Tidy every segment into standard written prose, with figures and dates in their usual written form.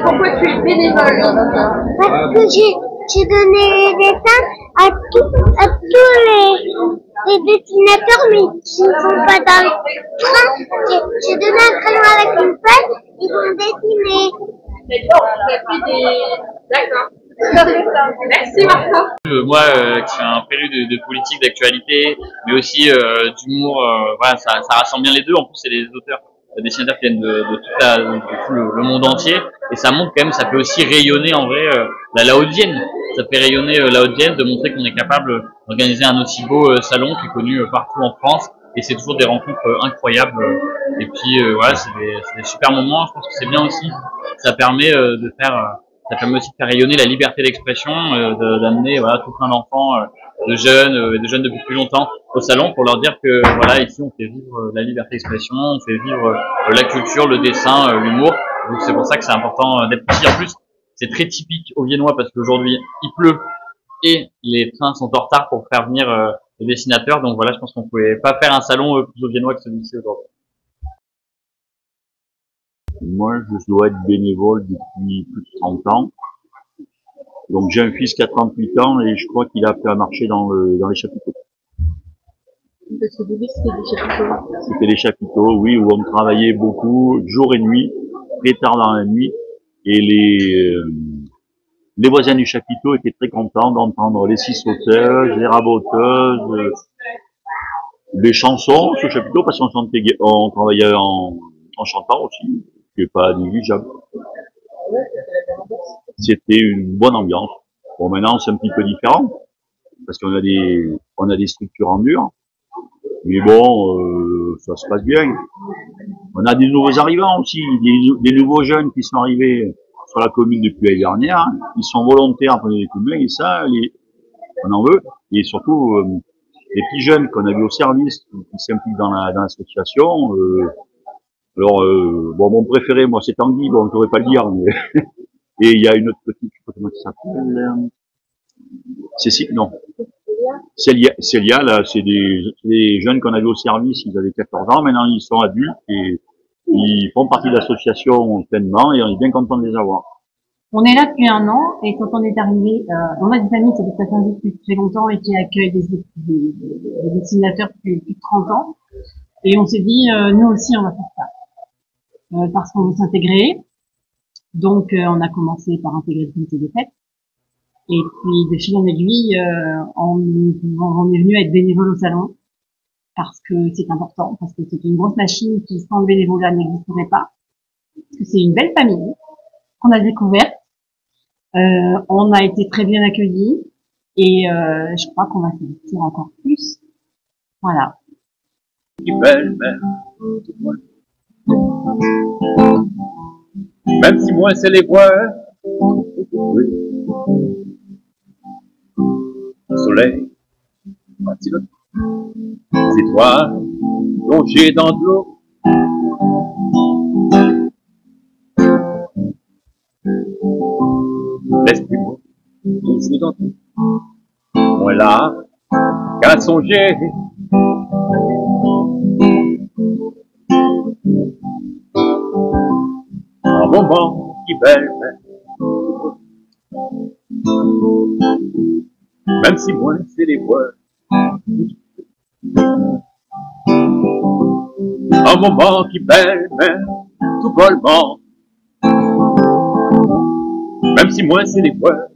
Pourquoi tu es bénévole? Parce que j'ai donné des dessins à tous les dessinateurs, mais qui ne sont pas dans le train. J'ai donné un crayon avec une feuille, ils ont dessiné. D'accord. Merci Marco. Moi, qui suis un féru de politique, d'actualité, mais aussi d'humour, voilà, ça rassemble bien les deux. En plus, c'est des auteurs, dessinateurs qui viennent de tout le monde entier, et ça montre quand même, ça peut aussi rayonner en vrai la Haute-Vienne. Ça fait rayonner la Haute-Vienne, de montrer qu'on est capable d'organiser un aussi beau salon qui est connu partout en France, et c'est toujours des rencontres incroyables. Et puis voilà, c'est des super moments. Je pense que c'est bien aussi. Ça permet de faire ça permet aussi de faire rayonner la liberté d'expression, d'amener voilà tout plein d'enfants, de jeunes depuis plus longtemps au salon pour leur dire que voilà ici on fait vivre la liberté d'expression, on fait vivre la culture, le dessin, l'humour. Donc c'est pour ça que c'est important d'être ici. En plus, c'est très typique aux Viennois parce qu'aujourd'hui il pleut et les trains sont en retard pour faire venir les dessinateurs. Donc voilà, je pense qu'on pouvait pas faire un salon plus aux Viennois que celui-ci aujourd'hui. Moi, je dois être bénévole depuis plus de 30 ans. Donc j'ai un fils qui a 38 ans et je crois qu'il a appris à marcher dans les chapiteaux. Parce que bébé, c'était des chapiteaux. C'était les chapiteaux, oui, où on travaillait beaucoup, jour et nuit, très tard dans la nuit. Et les voisins du chapiteau étaient très contents d'entendre les six sauteuses, les raboteuses, les chansons sur le chapiteau, parce on travaillait en chantant aussi, ce qui n'est pas négligeable. C'était une bonne ambiance. Bon, maintenant, c'est un petit peu différent, parce qu'on a des structures en dur. Mais bon, ça se passe bien. On a des nouveaux arrivants aussi, des nouveaux jeunes qui sont arrivés sur la commune depuis l'année dernière. Ils sont volontaires pour les communes, et ça, on en veut. Et surtout, les petits jeunes qu'on a vu au service, qui s'impliquent dans l'association. Alors, bon, mon préféré, moi, c'est Tanguy. Bon, je pourrais pas le dire, mais et il y a une autre petite, comment ça s'appelle? Cécile, non. Célia, là, c'est des jeunes qu'on a vu au service, ils avaient 14 ans, maintenant ils sont adultes et ils font partie de l'association pleinement et on est bien content de les avoir. On est là depuis 1 an et quand on est arrivé, on a des familles qui habitent à Saint-Gilles depuis très longtemps et qui accueillent des dessinateurs depuis plus de 30 ans. Et on s'est dit, nous aussi on va faire ça. Parce qu'on veut s'intégrer. Donc on a commencé par intégrer le comité des fêtes. Et puis de fil en aiguille, on est venu être bénévole au salon. Parce que c'est important, parce que c'est une grosse machine qui sans le bénévolat n'existerait pas. Parce que c'est une belle famille qu'on a découverte. On a été très bien accueillis et je crois qu'on va s'investir encore plus. Voilà. Belle mère, même si moi c'est les voix, oui. Le soleil, les étoiles plongées dans de l'eau. L'esprit-moi, toujours dans tout. Moins là qu'à songer moment qui belle, même si moi c'est les voix. Un moment qui belle, tout follement, même si moi c'est les voix.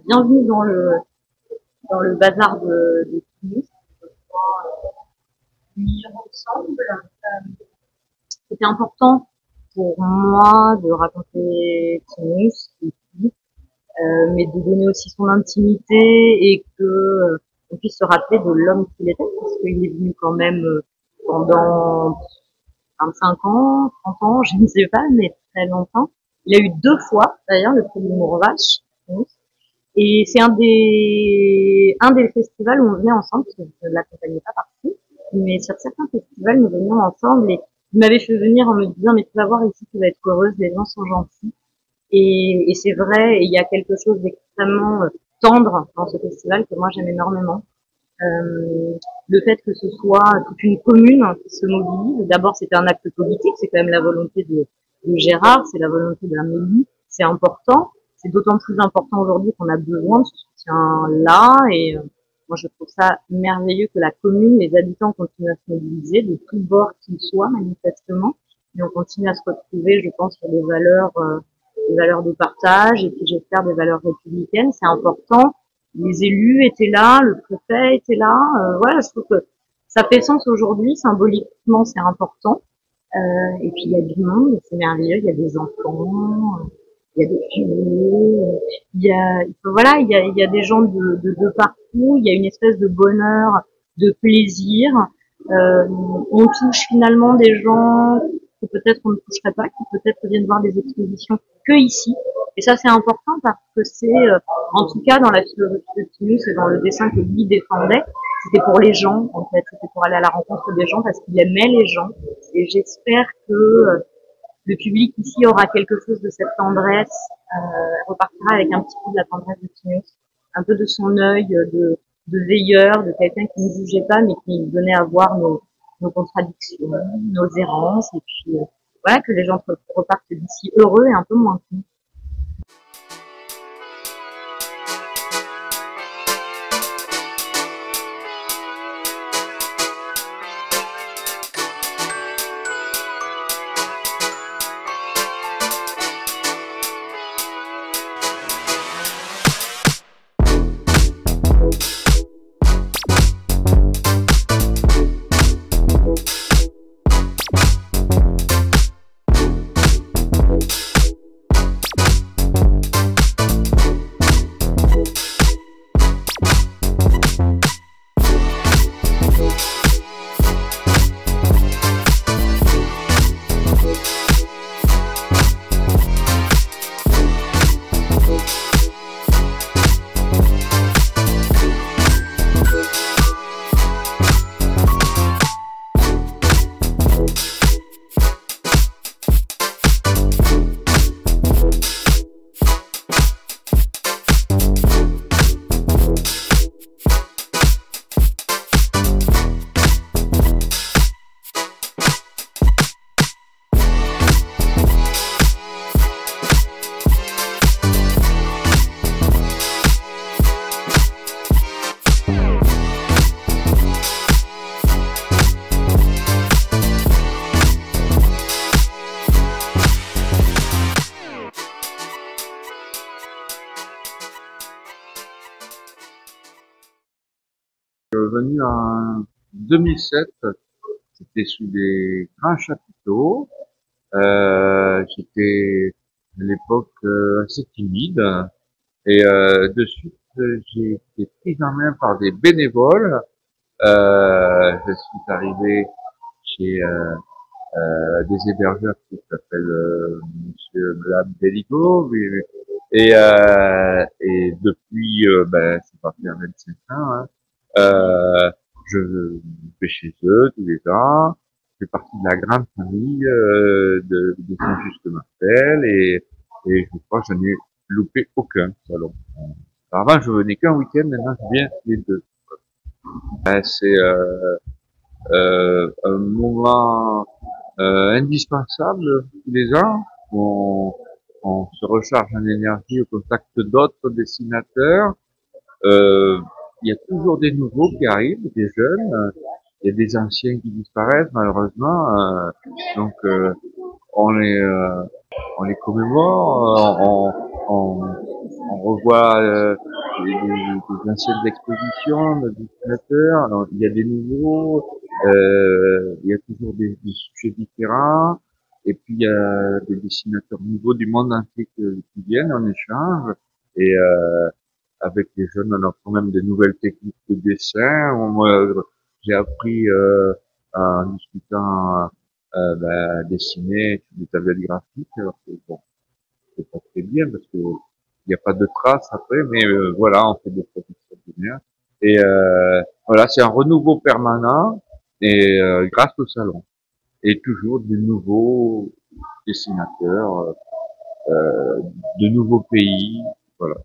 Bienvenue dans le bazar de Toulouse. Vivre ensemble. C'était important pour moi de raconter Toulouse, mais de donner aussi son intimité et que on puisse se rappeler de l'homme qu'il était, parce qu'il est venu quand même pendant 25 ans, 30 ans, je ne sais pas, mais très longtemps. Il a eu 2 fois, d'ailleurs, le prix de l'humour vache. Et c'est un des festivals où on venait ensemble, parce que je ne l'accompagnais pas partout, mais sur certains festivals, nous venions ensemble et il m'avait fait venir en me disant, mais tu vas voir ici, tu vas être heureuse, les gens sont gentils. Et c'est vrai, et il y a quelque chose d'extrêmement tendre dans ce festival que moi j'aime énormément. Le fait que ce soit toute une commune qui se mobilise. D'abord, c'était un acte politique, c'est quand même la volonté de Gérard, c'est la volonté de Amélie, c'est important. C'est d'autant plus important aujourd'hui qu'on a besoin de ce soutien-là. Et moi, je trouve ça merveilleux que la commune, les habitants continuent à se mobiliser, de tous bords qu'ils soient, manifestement. Et on continue à se retrouver, je pense, sur des valeurs de partage, et puis j'espère des valeurs républicaines. C'est important. Les élus étaient là, le préfet était là. Voilà, je trouve que ça fait sens aujourd'hui. Symboliquement, c'est important. Et puis il y a du monde, c'est merveilleux. Il y a des enfants, il y a des filles, il y a des gens de partout. Il y a une espèce de bonheur, de plaisir. On touche finalement des gens que peut-être on ne toucherait pas, qui peut-être viennent voir des expositions que ici. Et ça, c'est important parce que c'est, en tout cas, dans la philosophie de Tinus et dans le dessin que lui défendait, c'était pour les gens, en fait. C'était pour aller à la rencontre des gens parce qu'il aimait les gens. Et j'espère que le public ici aura quelque chose de cette tendresse, repartira avec un petit peu de la tendresse de Tinus, un peu de son œil de veilleur, de quelqu'un qui ne jugeait pas, mais qui donnait à voir nos contradictions, nos errances, et puis voilà, que les gens repartent d'ici heureux et un peu moins cons. Venu en 2007, c'était sous des grands chapiteaux. J'étais à l'époque assez timide et de suite j'ai été pris en main par des bénévoles. Je suis arrivé chez des hébergeurs qui s'appellent Monsieur, Madame Belligo, et depuis, c'est pas faire 25 ans, hein, je vais chez eux tous les ans. Je fais partie de la grande famille de Saint-Just-Martel et je crois que je n'ai loupé aucun salon. Avant, je venais qu'un week-end, maintenant je viens les deux. C'est un moment indispensable tous les ans. On se recharge en énergie au contact d'autres dessinateurs. Il y a toujours des nouveaux qui arrivent, des jeunes. Il y a des anciens qui disparaissent malheureusement. Donc on les commémore, on revoit des anciennes expositions de dessinateurs. Alors, il y a des nouveaux, il y a toujours des sujets différents. Et puis il y a des dessinateurs nouveaux du monde entier qui viennent en échange. Et avec les jeunes, on a quand même des nouvelles techniques de dessin. Moi, j'ai appris en discutant à dessiner sur des tablettes graphiques. Alors que bon, c'est pas très bien parce que il n'y a pas de traces après, mais voilà, on fait des produits extraordinaires. Et voilà, c'est un renouveau permanent et grâce au salon. Et toujours de nouveaux dessinateurs, de nouveaux pays, voilà.